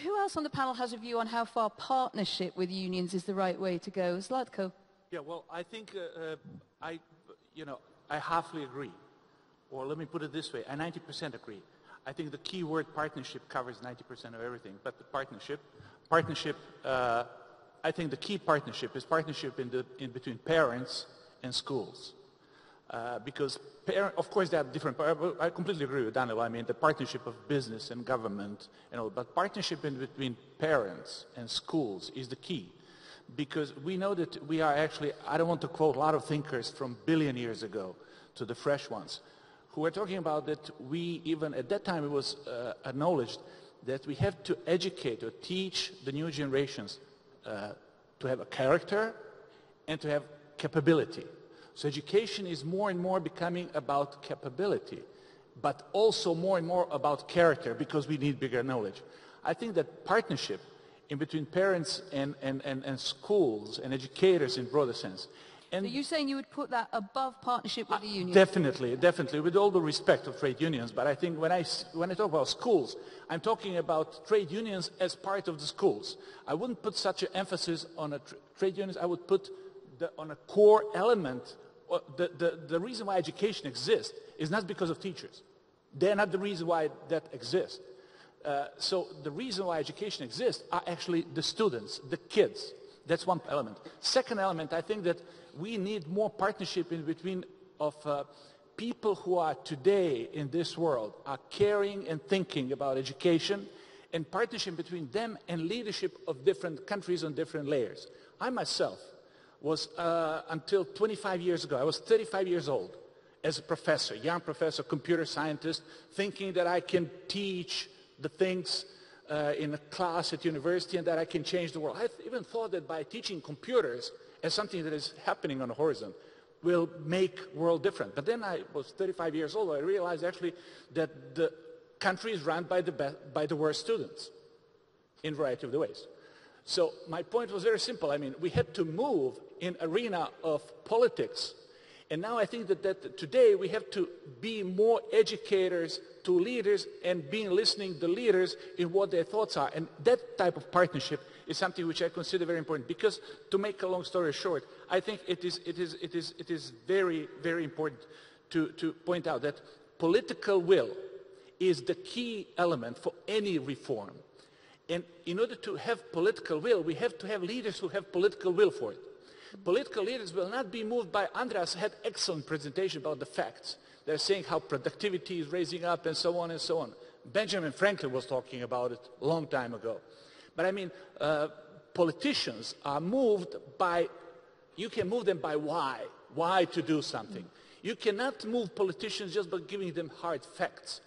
who else on the panel has a view on how far partnership with unions is the right way to go? Zlatko? Yeah, well, I think I halfly agree. Or let me put it this way, I 90% agree. I think the key word partnership covers 90% of everything, but the partnership, I think the key partnership is partnership in between parents and schools. Because, of course, there are different, I completely agree with Daniel, I mean, the partnership of business and government, and all, but partnership in between parents and schools is the key. Because we know that we are actually, I don't want to quote a lot of thinkers from a billion years ago to the fresh ones, who were talking about that we, even at that time it was acknowledged that we have to educate or teach the new generations to have a character and to have capability. So education is more and more becoming about capability, but also more and more about character because we need bigger knowledge. I think that partnership in between parents and schools and educators in broader sense. And so you're saying you would put that above partnership with the unions? Definitely, definitely, with all the respect of trade unions. But I think when I talk about schools, I'm talking about trade unions as part of the schools. I wouldn't put such an emphasis on trade unions. I would put on a core element. The reason why education exists is not because of teachers. They're not the reason why that exists. So the reason why education exists are actually the students, the kids. That's one element. Second element, I think that we need more partnership in between of people who are today in this world are caring and thinking about education, and partnership between them and leadership of different countries on different layers. I myself was, until 25 years ago, I was 35 years old as a professor, young professor, computer scientist, thinking that I can teach the things in a class at university and that I can change the world. I even thought that by teaching computers as something that is happening on the horizon will make the world different. But then I was 35 years old, I realized actually that the country is run by the worst students in a variety of the ways. So my point was very simple. I mean, we had to move in arena of politics. And now I think that today we have to be more educators to leaders and being listening to leaders in what their thoughts are. And that type of partnership is something which I consider very important. Because to make a long story short, I think it is very, very important to point out that political will is the key element for any reform. And in order to have political will, we have to have leaders who have political will for it. Political leaders will not be moved by, Andreas had excellent presentation about the facts. They're saying how productivity is raising up and so on and so on. Benjamin Franklin was talking about it a long time ago. But I mean, politicians are moved by, you can move them by why to do something. You cannot move politicians just by giving them hard facts,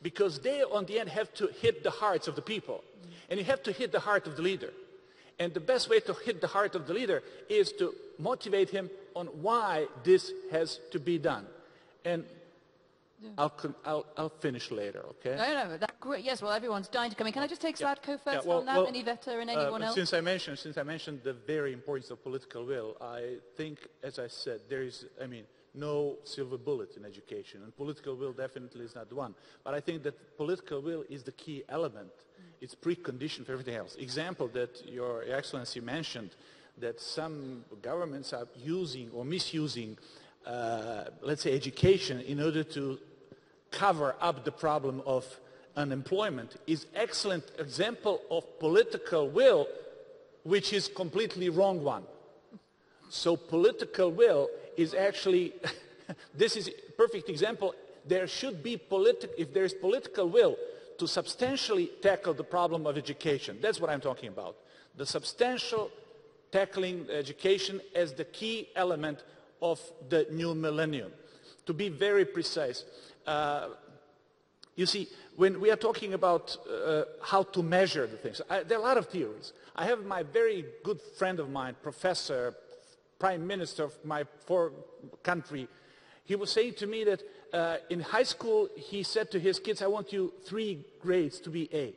because they on the end have to hit the hearts of the people. And you have to hit the heart of the leader. And the best way to hit the heart of the leader is to motivate him on why this has to be done. And I'll finish later, okay? No, that's great. Yes, well, everyone's dying to come in. Can I just take Zlatko first on that, and Iveta and anyone else? Since I mentioned the very importance of political will, I think, as I said, there is, I mean, no silver bullet in education, and political will definitely is not one. But I think that political will is the key element. It's precondition for everything else. Example that Your Excellency mentioned, that some governments are using or misusing, let's say, education in order to cover up the problem of unemployment, is excellent example of political will, which is completely wrong one. So political will is actually, this is a perfect example. There should be if there is political will to substantially tackle the problem of education. That's what I'm talking about. The substantial tackling education as the key element of the new millennium. To be very precise, you see, when we are talking about how to measure the things, there are a lot of theories. I have my very good friend of mine, professor, prime minister of my country. He was saying to me that in high school, he said to his kids, I want you 3 grades to be A.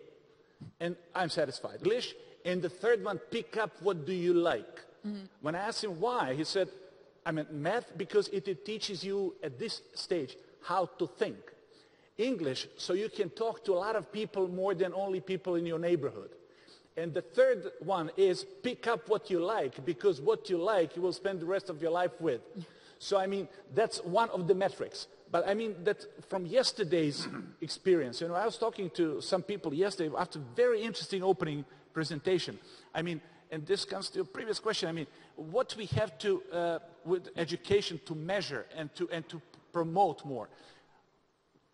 And I'm satisfied. English, and the third one, pick up what do you like. When I asked him why, he said, I meant math because it teaches you at this stage how to think. English so you can talk to a lot of people more than only people in your neighborhood. And the third one is pick up what you like, because what you like you will spend the rest of your life with. So I mean, that's one of the metrics. But I mean that from yesterday's experience, I was talking to some people yesterday after a very interesting opening presentation. I mean, and this comes to a previous question. I mean, what we have to, with education, to measure and to promote more.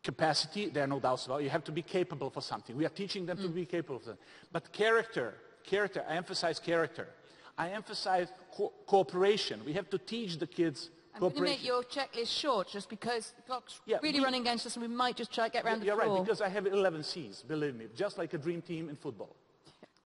Capacity, there are no doubts about it. You have to be capable for something. We are teaching them to be capable of that. But character, I emphasize character. I emphasize cooperation. We have to teach the kids I'm going to make your checklist short, just because the clock's really running against us, and we might just try to get around the floor. You're right, because I have 11 C's, believe me, just like a dream team in football.